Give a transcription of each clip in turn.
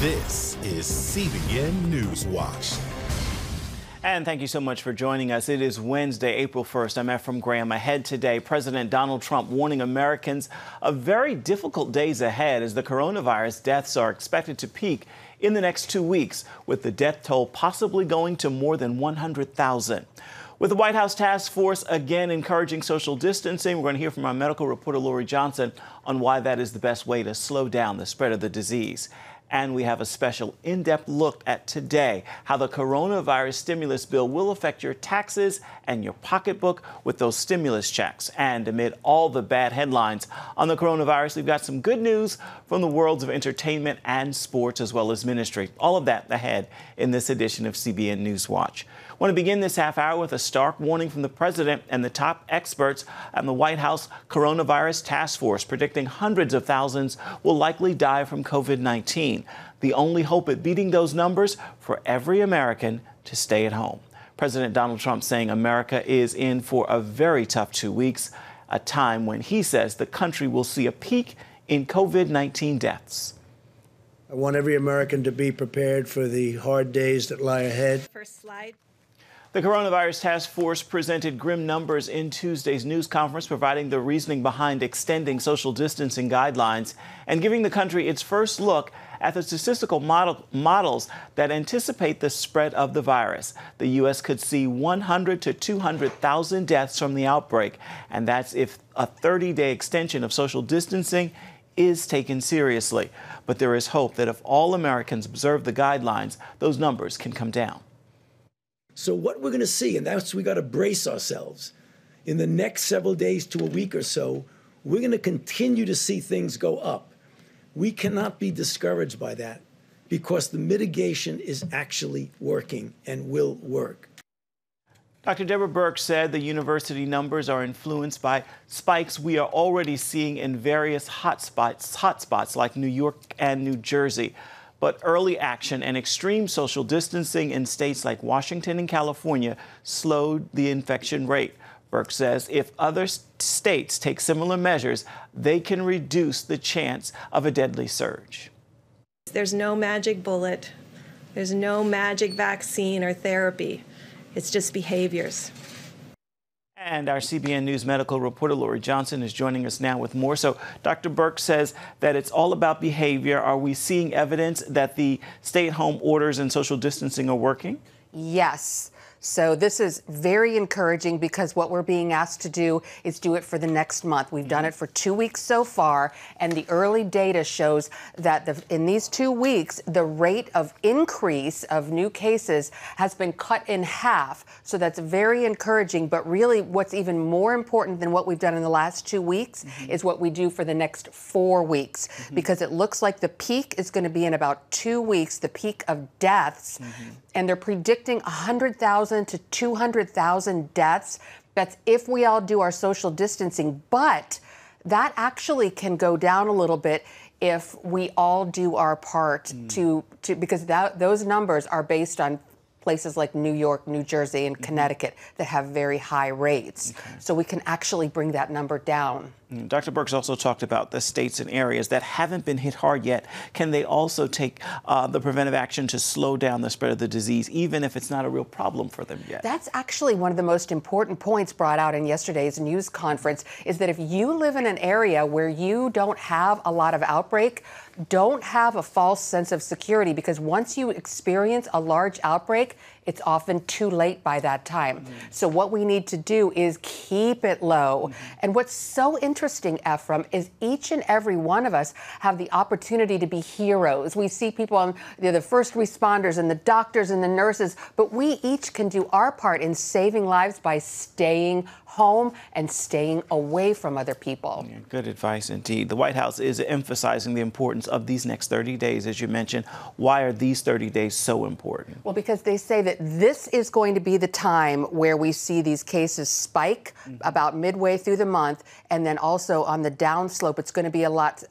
This is CBN NewsWatch. And thank you so much for joining us. It is Wednesday, April 1st. I'm Ephraim Graham. Ahead today, President Donald Trump warning Americans of very difficult days ahead as the coronavirus deaths are expected to peak in the next 2 weeks, with the death toll possibly going to more than 100,000. With the White House task force again encouraging social distancing, we're going to hear from our medical reporter, Lori Johnson, on why that is the best way to slow down the spread of the disease. And we have a special in-depth look at today how the coronavirus stimulus bill will affect your taxes and your pocketbook with those stimulus checks. And amid all the bad headlines on the coronavirus, we've got some good news from the worlds of entertainment and sports as well as ministry. All of that ahead in this edition of CBN NewsWatch. I want to begin this half hour with a stark warning from the president and the top experts on the White House coronavirus task force, predicting hundreds of thousands will likely die from COVID-19. The only hope at beating those numbers for every American to stay at home. President Donald Trump saying America is in for a very tough 2 weeks, a time when he says the country will see a peak in COVID-19 deaths. I want every American to be prepared for the hard days that lie ahead. First slide. The coronavirus task force presented grim numbers in Tuesday's news conference, providing the reasoning behind extending social distancing guidelines and giving the country its first look at the statistical models that anticipate the spread of the virus. The U.S. could see 100 to 200,000 deaths from the outbreak, and that's if a 30-day extension of social distancing is taken seriously. But there is hope that if all Americans observe the guidelines, those numbers can come down. So what we're going to see, and that's we got to brace ourselves, in the next several days to a week or so, we're going to continue to see things go up. We cannot be discouraged by that because the mitigation is actually working and will work. Dr. Deborah Birx said the university numbers are influenced by spikes we are already seeing in various hotspots like New York and New Jersey. But early action and extreme social distancing in states like Washington and California slowed the infection rate. Birx says if other states take similar measures, they can reduce the chance of a deadly surge. There's no magic bullet. There's no magic vaccine or therapy. It's just behaviors. And our CBN News medical reporter, Lori Johnson, is joining us now with more. So Dr. Birx says that it's all about behavior. Are we seeing evidence that the stay-at-home orders and social distancing are working? Yes. So this is very encouraging because what we're being asked to do is do it for the next month. We've done it for 2 weeks so far, and the early data shows that in these 2 weeks, the rate of increase of new cases has been cut in half. So that's very encouraging. But really, what's even more important than what we've done in the last 2 weeks is what we do for the next 4 weeks, because it looks like the peak is going to be in about 2 weeks, the peak of deaths. And they're predicting 100,000 to 200,000 deaths. That's if we all do our social distancing. But that actually can go down a little bit if we all do our part because those numbers are based on places like New York, New Jersey, and Connecticut that have very high rates. So we can actually bring that number down. Dr. Birx also talked about the states and areas that haven't been hit hard yet. Can they also take the preventive action to slow down the spread of the disease, even if it's not a real problem for them yet? That's actually one of the most important points brought out in yesterday's news conference, is that if you live in an area where you don't have a lot of outbreak, don't have a false sense of security, because once you experience a large outbreak, it's often too late by that time. So what we need to do is keep it low. And what's so interesting, Ephraim, is each and every one of us have the opportunity to be heroes. We see people on the first responders and the doctors and the nurses, but we each can do our part in saving lives by staying home and staying away from other people. Yeah, good advice indeed. The White House is emphasizing the importance of these next 30 days, as you mentioned. Why are these 30 days so important? Well, because they say that this is going to be the time where we see these cases spike about midway through the month, and then also on the downslope, it's going to be a lot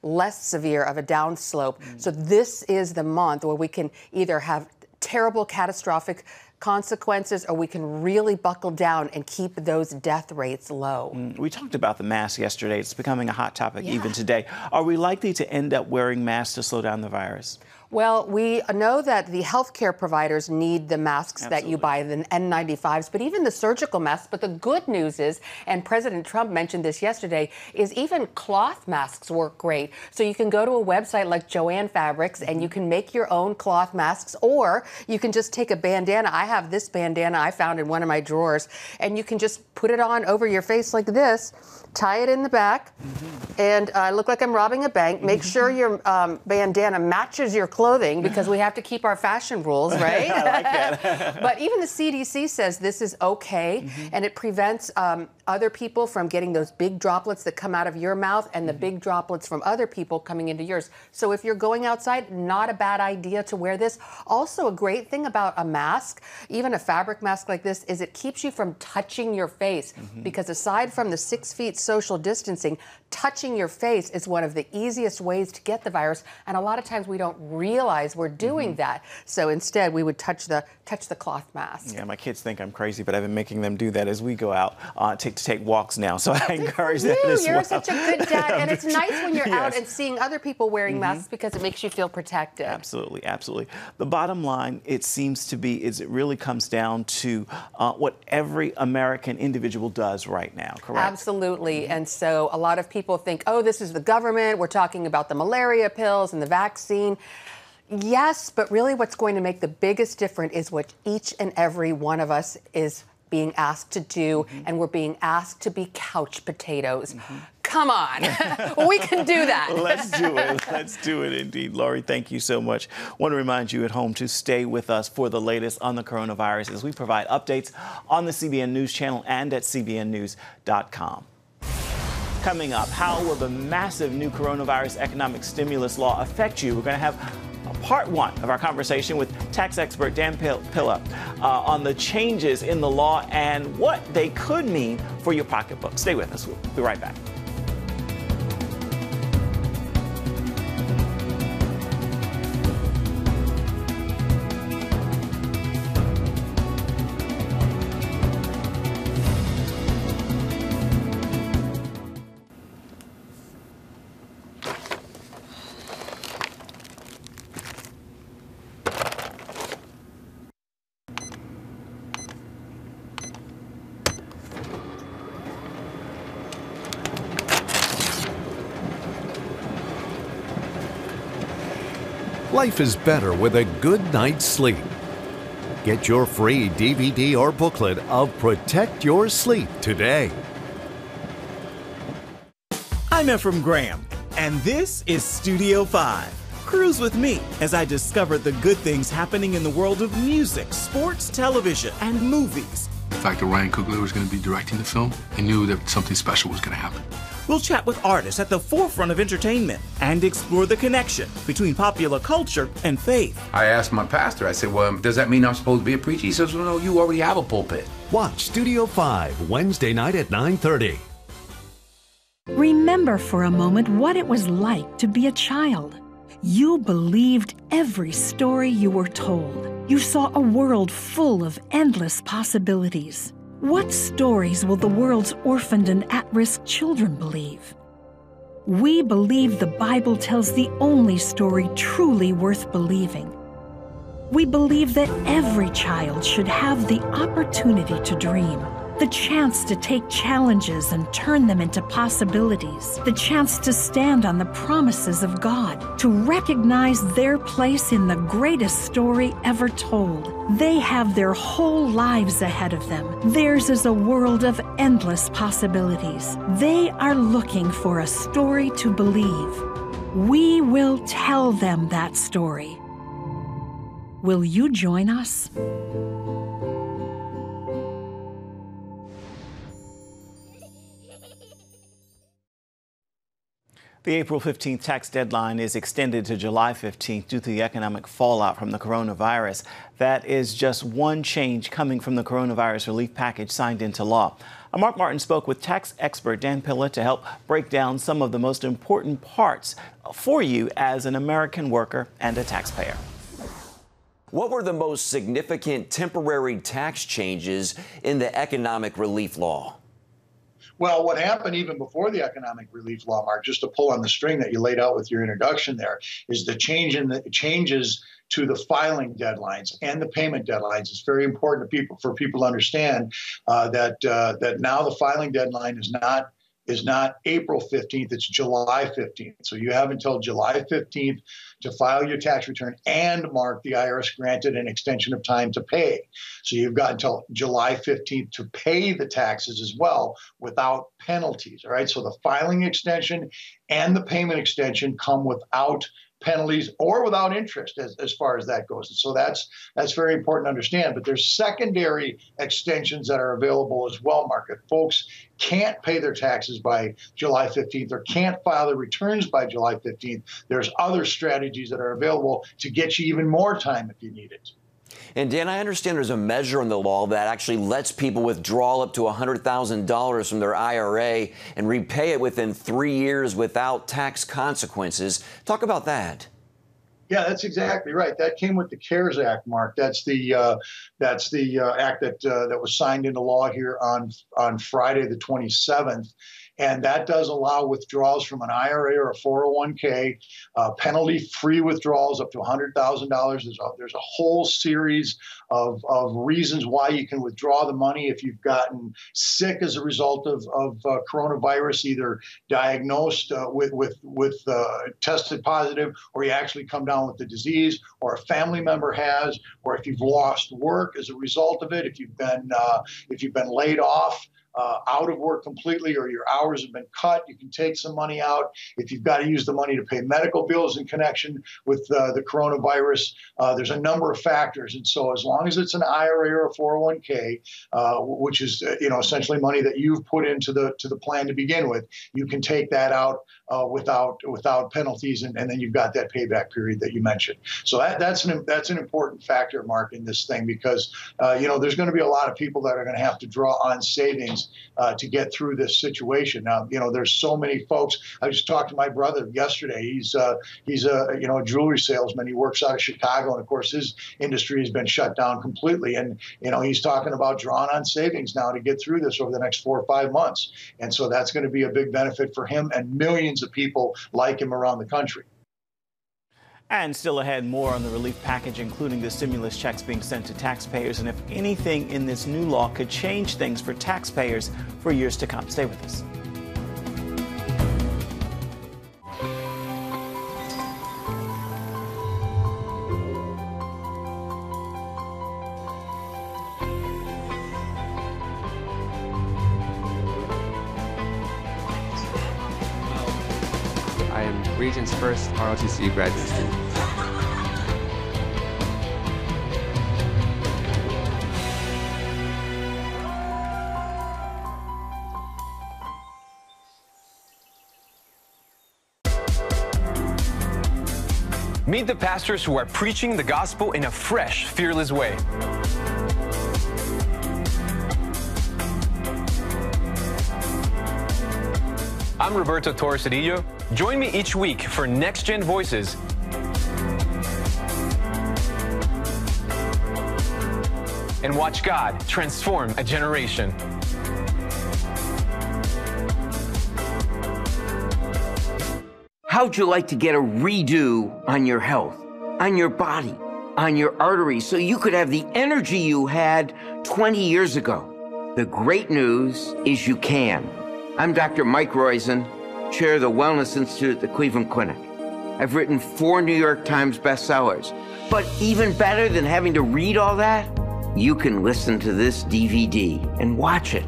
less severe of a downslope. So this is the month where we can either have terrible catastrophic consequences, or we can really buckle down and keep those death rates low. We talked about the mask yesterday. It's becoming a hot topic even today. Are we likely to end up wearing masks to slow down the virus? Well, we know that the healthcare providers need the masks that you buy, the N95s, but even the surgical masks. But the good news is, and President Trump mentioned this yesterday, is even cloth masks work great. So you can go to a website like Joann Fabrics and you can make your own cloth masks, or you can just take a bandana. I have this bandana I found in one of my drawers, and you can just put it on over your face like this, tie it in the back, and I look like I'm robbing a bank. Make sure your bandana matches your clothing, because we have to keep our fashion rules, right? I like that. But even the CDC says this is okay, and it prevents other people from getting those big droplets that come out of your mouth and the big droplets from other people coming into yours. So if you're going outside, not a bad idea to wear this. Also, a great thing about a mask, even a fabric mask like this, is it keeps you from touching your face, because aside from the 6 feet social distancing, touching your face is one of the easiest ways to get the virus, and a lot of times we don't realize we're doing that. So instead, we would touch the cloth mask. Yeah, my kids think I'm crazy, but I've been making them do that as we go out to take walks now. So I encourage that as well. You're such a good dad, and it's nice when you're out and seeing other people wearing masks, because it makes you feel protected. Absolutely, absolutely. The bottom line, it seems to be, is it really comes down to what every American individual does right now, correct? Absolutely. And so a lot of people think, oh, this is the government. We're talking about the malaria pills and the vaccine. Yes, but really what's going to make the biggest difference is what each and every one of us is being asked to do, and we're being asked to be couch potatoes. Come on, we can do that. Let's do it. Let's do it indeed. Laurie, thank you so much. Want to remind you at home to stay with us for the latest on the coronavirus as we provide updates on the CBN News channel and at cbnnews.com. Coming up, how will the massive new coronavirus economic stimulus law affect you? We're going to have part one of our conversation with tax expert Dan Pilla on the changes in the law and what they could mean for your pocketbook. Stay with us. We'll be right back. Life is better with a good night's sleep. Get your free DVD or booklet of Protect Your Sleep today. I'm Ephraim Graham, and this is Studio 5. Cruise with me as I discover the good things happening in the world of music, sports, television, and movies. The fact that Ryan Coogler was going to be directing the film, I knew that something special was going to happen. We'll chat with artists at the forefront of entertainment and explore the connection between popular culture and faith. I asked my pastor, I said, well, does that mean I'm supposed to be a preacher? He says, well, no, you already have a pulpit. Watch Studio 5 Wednesday night at 9:30. Remember for a moment what it was like to be a child. You believed every story you were told. You saw a world full of endless possibilities. What stories will the world's orphaned and at-risk children believe? We believe the Bible tells the only story truly worth believing. We believe that every child should have the opportunity to dream, the chance to take challenges and turn them into possibilities, the chance to stand on the promises of God, to recognize their place in the greatest story ever told. They have their whole lives ahead of them. Theirs is a world of endless possibilities. They are looking for a story to believe. We will tell them that story. Will you join us? The April 15th tax deadline is extended to July 15th due to the economic fallout from the coronavirus. That is just one change coming from the coronavirus relief package signed into law. Mark Martin spoke with tax expert Dan Pilla to help break down some of the most important parts for you as an American worker and a taxpayer. What were the most significant temporary tax changes in the economic relief law? Well, what happened even before the economic relief law, Mark, just to pull on the string that you laid out with your introduction there, is the changes to the filing deadlines and the payment deadlines. It's very important for people to understand that now the filing deadline is not April 15th, it's July 15th. So you have until July 15th to file your tax return, and Mark, the IRS granted an extension of time to pay. So you've got until July 15th to pay the taxes as well without penalties, all right? So the filing extension and the payment extension come without penalties or without interest as far as that goes. And so that's very important to understand. But there's secondary extensions that are available as well, Mark. If folks can't pay their taxes by July 15th or can't file their returns by July 15th, there's other strategies that are available to get you even more time if you need it. And Dan, I understand there's a measure in the law that actually lets people withdraw up to $100,000 from their IRA and repay it within 3 years without tax consequences. Talk about that. Yeah, that's exactly right. That came with the CARES Act, Mark. That's the act that was signed into law here on Friday, the 27th. And that does allow withdrawals from an IRA or a 401k, penalty-free withdrawals up to $100,000. There's a whole series of reasons why you can withdraw the money if you've gotten sick as a result of coronavirus, either diagnosed with tested positive, or you actually come down with the disease, or a family member has, or if you've lost work as a result of it, if you've been laid off out of work completely, or your hours have been cut, you can take some money out. If you've got to use the money to pay medical bills in connection with the coronavirus, there's a number of factors. And so as long as it's an IRA or a 401k, which is essentially money that you've put into the plan to begin with, you can take that out without penalties, and then you've got that payback period that you mentioned. So that's an important factor, Mark, in this thing, because there's going to be a lot of people that are going to have to draw on savings to get through this situation. Now, there's so many folks. I just talked to my brother yesterday. He's a jewelry salesman. He works out of Chicago, and of course his industry has been shut down completely. And he's talking about drawing on savings now to get through this over the next 4 or 5 months. And so that's going to be a big benefit for him and millions of people like him around the country. And still ahead, more on the relief package, including the stimulus checks being sent to taxpayers, and if anything in this new law could change things for taxpayers for years to come. Stay with us. I am Region's first ROTC graduate student. Meet the pastors who are preaching the gospel in a fresh, fearless way. I'm Roberto Torres-Cedillo. Join me each week for Next Gen Voices. And watch God transform a generation. How'd you like to get a redo on your health, on your body, on your arteries, so you could have the energy you had 20 years ago? The great news is you can. I'm Dr. Mike Roizen, chair of the Wellness Institute at the Cleveland Clinic. I've written 4 New York Times bestsellers. But even better than having to read all that, you can listen to this DVD and watch it.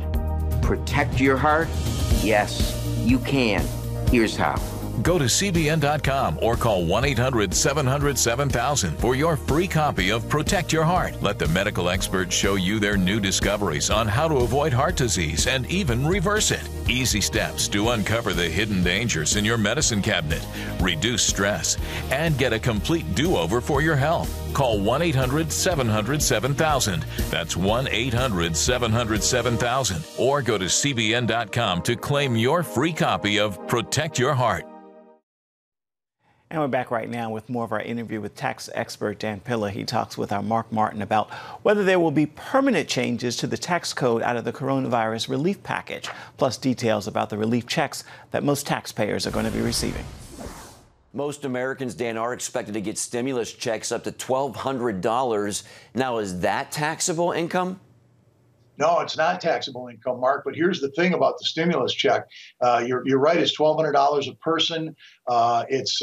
Protect your heart? Yes, you can. Here's how. Go to CBN.com or call 1-800-700-7000 for your free copy of Protect Your Heart. Let the medical experts show you their new discoveries on how to avoid heart disease and even reverse it. Easy steps to uncover the hidden dangers in your medicine cabinet, reduce stress, and get a complete do-over for your health. Call 1-800-700-7000. That's 1-800-700-7000. Or go to CBN.com to claim your free copy of Protect Your Heart. And we're back right now with more of our interview with tax expert Dan Pilla. He talks with our Mark Martin about whether there will be permanent changes to the tax code out of the coronavirus relief package, plus details about the relief checks that most taxpayers are going to be receiving. Most Americans, Dan, are expected to get stimulus checks up to $1,200. Now, is that taxable income? No, it's not taxable income, Mark. But here's the thing about the stimulus check. You're right. It's $1,200 a person. It's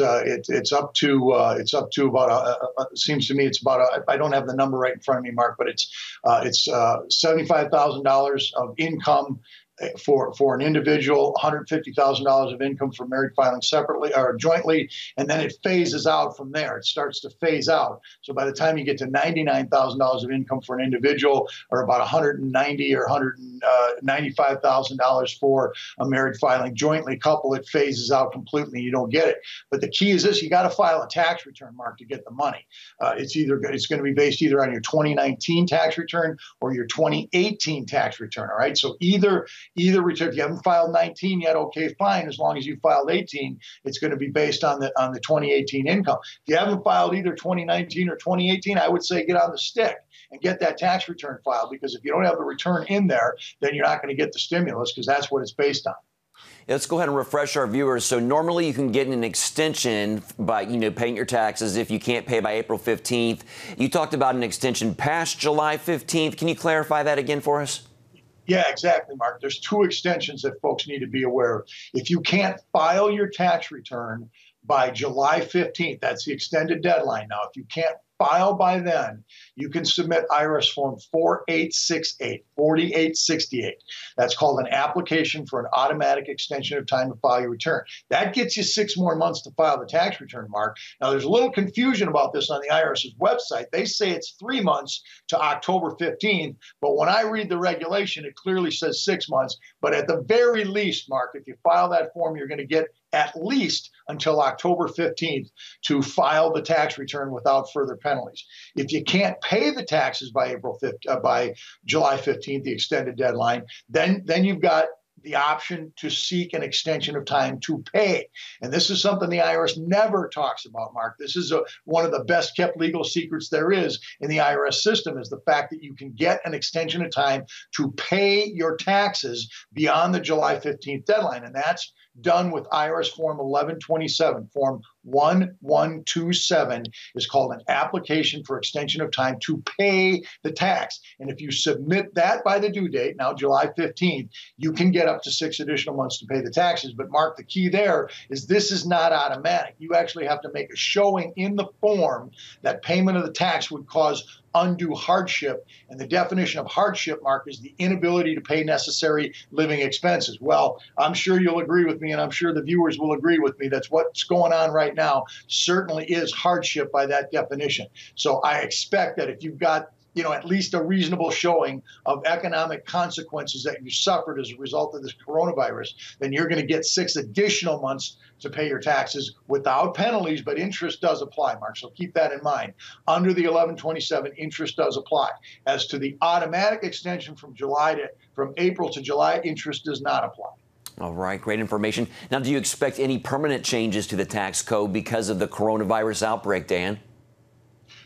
up to about. It seems to me it's about. I don't have the number right in front of me, Mark, but it's $75,000 of income for an individual, $150,000 of income for married filing separately or jointly, and then it phases out from there. It starts to phase out. So by the time you get to $99,000 of income for an individual, or about $190,000 or $195,000 for a married filing jointly couple, it phases out completely. You don't get it. But the key is this: you got to file a tax return, Mark, to get the money. It's going to be based either on your 2019 tax return or your 2018 tax return. All right. So either return. If you haven't filed 19 yet, okay, fine. As long as you filed 18, it's going to be based on the 2018 income. If you haven't filed either 2019 or 2018, I would say get on the stick and get that tax return filed, because if you don't have the return in there, then you're not going to get the stimulus, because that's what it's based on. Let's go ahead and refresh our viewers. So normally you can get an extension by, paying your taxes if you can't pay by April 15th. You talked about an extension past July 15th. Can you clarify that again for us? Yeah, exactly, Mark. There's two extensions that folks need to be aware of. If you can't file your tax return by July 15th, that's the extended deadline now. If you can't file by then, you can submit IRS Form 4868. That's called an application for an automatic extension of time to file your return. That gets you 6 more months to file the tax return, Mark. Now, there's a little confusion about this on the IRS's website. They say it's 3 months to October 15th, but when I read the regulation, it clearly says 6 months. But at the very least, Mark, if you file that form, you're going to get at least until October 15th to file the tax return without further penalties. If you can't pay the taxes by by July 15th, the extended deadline, then you've got the option to seek an extension of time to pay. And this is something the IRS never talks about, Mark. This is one of the best kept legal secrets there is in the IRS system, is the fact that you can get an extension of time to pay your taxes beyond the July 15th deadline. And that's done with IRS Form 1127. Form 1127 is called an application for extension of time to pay the tax. And if you submit that by the due date, now July 15th, you can get up to 6 additional months to pay the taxes. But Mark, the key there is this is not automatic. You actually have to make a showing in the form that payment of the tax would cause undue hardship. And the definition of hardship, Mark, is the inability to pay necessary living expenses. Well, I'm sure you'll agree with me, and I'm sure the viewers will agree with me, that's what's going on right now certainly is hardship by that definition. So I expect that if you've got at least a reasonable showing of economic consequences that you suffered as a result of this coronavirus, then you're going to get 6 additional months to pay your taxes without penalties, but interest does apply, Mark. So keep that in mind. Under the 1127, interest does apply. As to the automatic extension from April to July, interest does not apply. All right, great information. Now, do you expect any permanent changes to the tax code because of the coronavirus outbreak, Dan?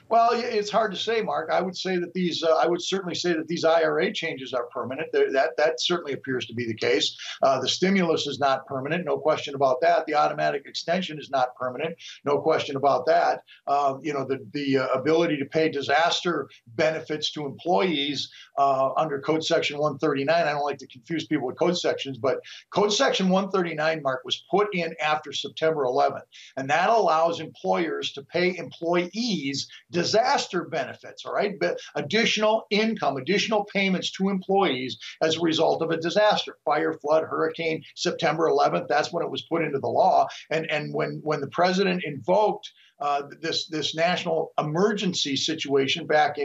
Well, it's hard to say, Mark. I would say that I would certainly say that these IRA changes are permanent. That certainly appears to be the case. The stimulus is not permanent, no question about that. The automatic extension is not permanent, no question about that. The ability to pay disaster benefits to employees under Code Section 139. I don't like to confuse people with code sections, but Code Section 139, Mark, was put in after September 11th, and that allows employers to pay employees disaster benefits, all right? But additional income, additional payments to employees as a result of a disaster, fire, flood, hurricane, September 11th, that's when it was put into the law. And when the president invoked this national emergency situation back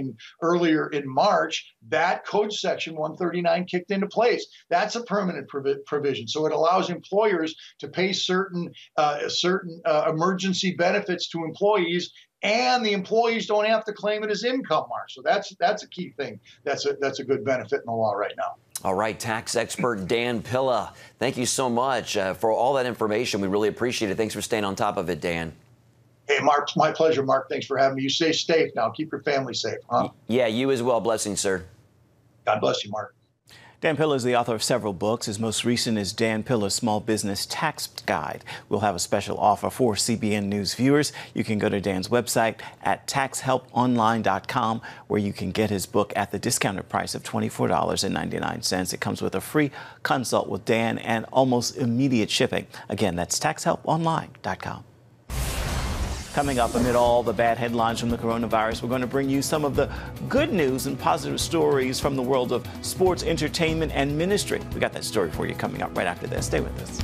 earlier in March, that Code Section 139 kicked into place. That's a permanent provision. So it allows employers to pay certain emergency benefits to employees, and the employees don't have to claim it as income, Mark. So that's a key thing. That's a good benefit in the law right now. All right, tax expert Dan Pilla, thank you so much for all that information. We really appreciate it. Thanks for staying on top of it, Dan. Hey, Mark, it's my pleasure, Mark. Thanks for having me. You stay safe now. Keep your family safe, huh? Yeah, you as well. Blessings, sir. God bless you, Mark. Dan Pilla is the author of several books. His most recent is Dan Pilla's Small Business Tax Guide. We'll have a special offer for CBN News viewers. You can go to Dan's website at taxhelponline.com, where you can get his book at the discounted price of $24.99. It comes with a free consult with Dan and almost immediate shipping. Again, that's taxhelponline.com. Coming up, amid all the bad headlines from the coronavirus, we're going to bring you some of the good news and positive stories from the world of sports, entertainment, and ministry. We got that story for you coming up right after this. Stay with us.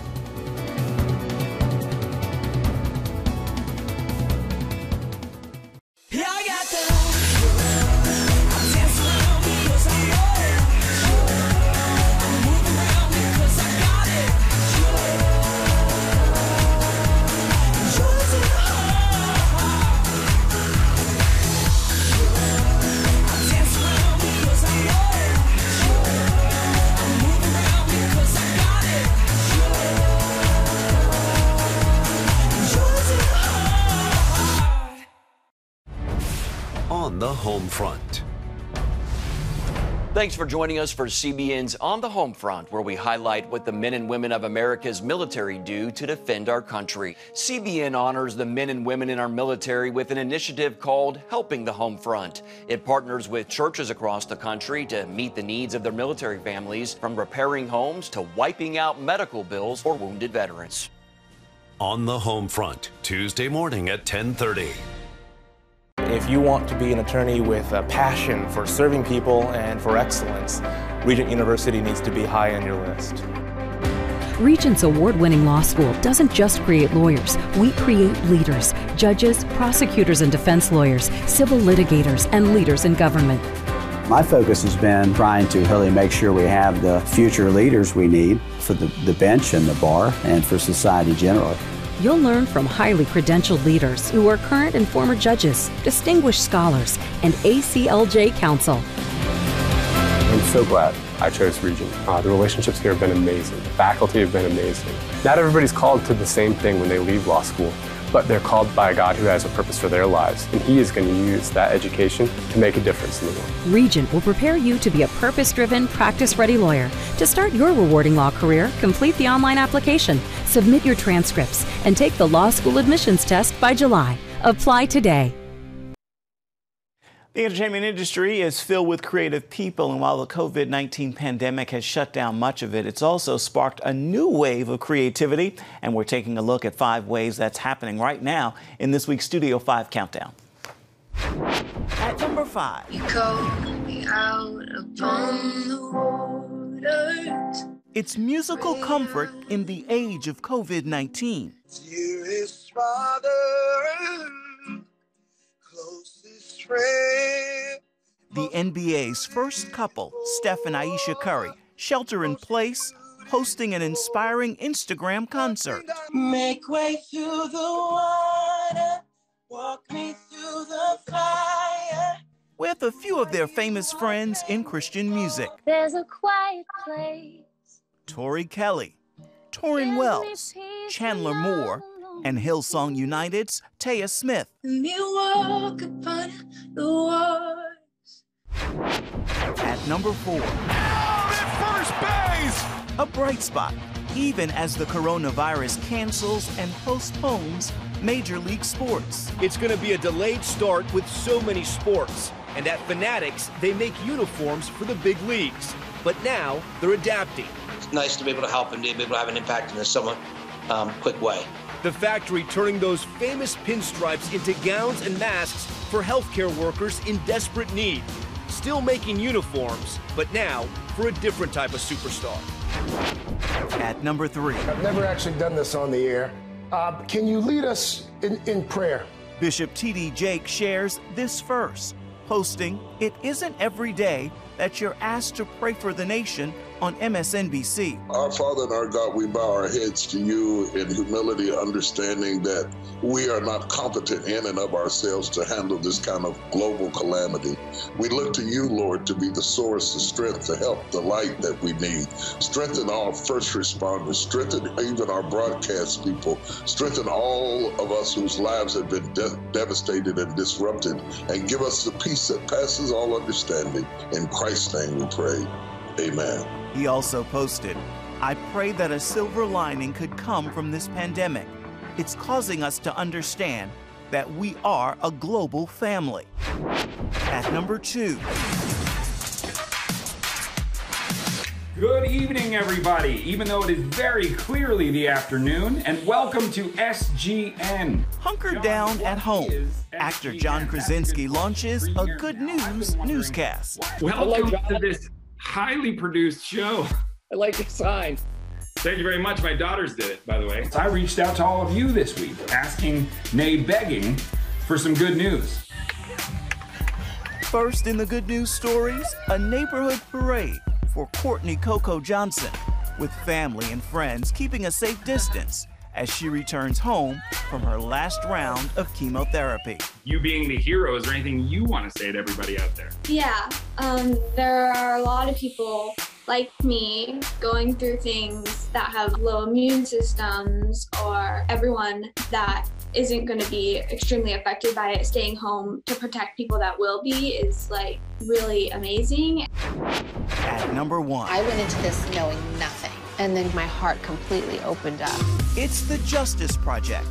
On the home front. Thanks for joining us for CBN's On the Home Front, where we highlight what the men and women of America's military do to defend our country. CBN honors the men and women in our military with an initiative called Helping the Home Front. It partners with churches across the country to meet the needs of their military families, from repairing homes to wiping out medical bills for wounded veterans. On the home front, Tuesday morning at 10:30. If you want to be an attorney with a passion for serving people and for excellence, Regent University needs to be high on your list. Regent's award-winning law school doesn't just create lawyers. We create leaders, judges, prosecutors and defense lawyers, civil litigators, and leaders in government. My focus has been trying to really make sure we have the future leaders we need for the bench and the bar and for society generally. You'll learn from highly credentialed leaders who are current and former judges, distinguished scholars, and ACLJ counsel. I'm so glad I chose Regent. The relationships here have been amazing. The faculty have been amazing. Not everybody's called to the same thing when they leave law school, but they're called by God who has a purpose for their lives, and He is going to use that education to make a difference in the world. Regent will prepare you to be a purpose-driven, practice-ready lawyer. To start your rewarding law career, complete the online application, submit your transcripts, and take the law school admissions test by July. Apply today. The entertainment industry is filled with creative people, and while the COVID-19 pandemic has shut down much of it, it's also sparked a new wave of creativity, and we're taking a look at 5 ways that's happening right now in this week's Studio 5 Countdown. At number 5. You called me out upon the waters. It's musical comfort in the age of COVID-19. Dearest Father, closest friend. The NBA's first couple, Steph and Aisha Curry, shelter in place, hosting an inspiring Instagram concert. Make way through the water, walk me through the fire. With a few of their famous friends in Christian music. There's a quiet place. Tori Kelly, Torrin Wells, Chandler Moore, and Hillsong United's Taya Smith. And you walk upon the waters. At number 4. First base! A bright spot, even as the coronavirus cancels and postpones Major League sports. It's going to be a delayed start with so many sports. And at Fanatics, they make uniforms for the big leagues. But now they're adapting. It's nice to be able to help and be able to have an impact in a somewhat quick way. The factory turning those famous pinstripes into gowns and masks for healthcare workers in desperate need. Still making uniforms, but now for a different type of superstar. At number 3. I've never actually done this on the air. Can you lead us in prayer? Bishop T.D. Jake shares this verse, posting, "It isn't every day that you're asked to pray for the nation on MSNBC. Our Father and our God, we bow our heads to you in humility, understanding that we are not competent in and of ourselves to handle this kind of global calamity. We look to you, Lord, to be the source, the strength, the help, the light that we need. Strengthen our first responders, strengthen even our broadcast people, strengthen all of us whose lives have been devastated and disrupted, and give us the peace that passes all understanding. In Christ's name we pray. Amen. He also posted, "I pray that a silver lining could come from this pandemic. It's causing us to understand that we are a global family." At number 2. Good evening, everybody, even though it is very clearly the afternoon, and welcome to SGN. Hunker down at home. Actor John Krasinski launches a good news newscast. Welcome to this highly produced show. I like the sign. Thank you very much. My daughters did it, by the way. I reached out to all of you this week, asking, nay, begging, for some good news. First in the good news stories, a neighborhood parade for Courtney Coco Johnson, with family and friends keeping a safe distance as she returns home from her last round of chemotherapy. You being the hero, is there anything you want to say to everybody out there? Yeah, there are a lot of people like me going through things that have low immune systems, or everyone that isn't going to be extremely affected by it staying home to protect people that will be is like really amazing. At number 1. I went into this knowing nothing, and then my heart completely opened up. It's The Justice Project,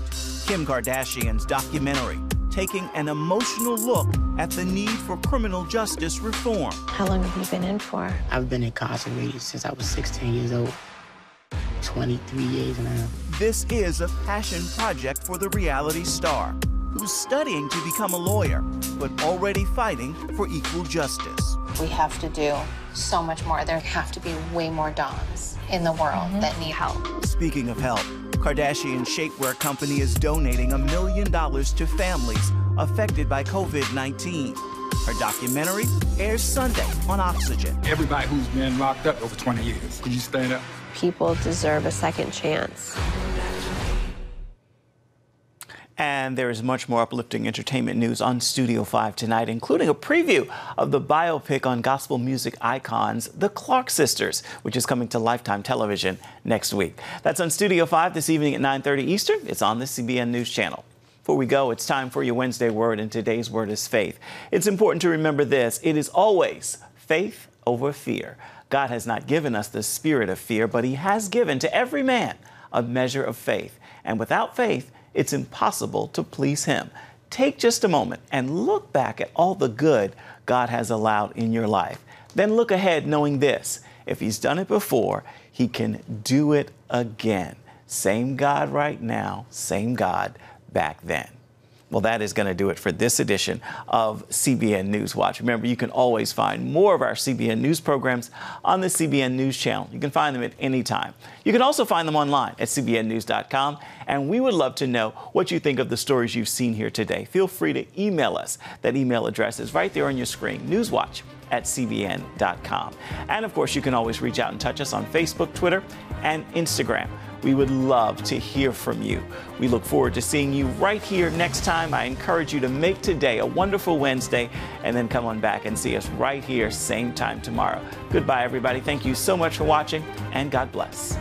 Kim Kardashian's documentary, taking an emotional look at the need for criminal justice reform. How long have you been in for? I've been incarcerated since I was 16 years old. 23 years now. This is a passion project for the reality star, who's studying to become a lawyer, but already fighting for equal justice. We have to do so much more. There have to be way more Dons in the world that need help. Speaking of help, Kardashian shapewear company is donating $1 million to families affected by COVID-19. Her documentary airs Sunday on Oxygen. Everybody who's been locked up over 20 years, could you stand up? People deserve a second chance. And there is much more uplifting entertainment news on Studio 5 tonight, including a preview of the biopic on gospel music icons, the Clark Sisters, which is coming to Lifetime Television next week. That's on Studio 5 this evening at 9:30 Eastern. It's on the CBN News Channel. Before we go, it's time for your Wednesday word, and today's word is faith. It's important to remember this. It is always faith over fear. God has not given us the spirit of fear, but he has given to every man a measure of faith. And without faith, it's impossible to please him. Take just a moment and look back at all the good God has allowed in your life. Then look ahead knowing this: if he's done it before, he can do it again. Same God right now, same God back then. Well, that is going to do it for this edition of CBN NewsWatch. Remember, you can always find more of our CBN News programs on the CBN News channel. You can find them at any time. You can also find them online at cbnnews.com. And we would love to know what you think of the stories you've seen here today. Feel free to email us. That email address is right there on your screen, newswatch@cbn.com. And of course, you can always reach out and touch us on Facebook, Twitter, and Instagram. We would love to hear from you. We look forward to seeing you right here next time. I encourage you to make today a wonderful Wednesday, and then come on back and see us right here, same time tomorrow. Goodbye, everybody. Thank you so much for watching, and God bless.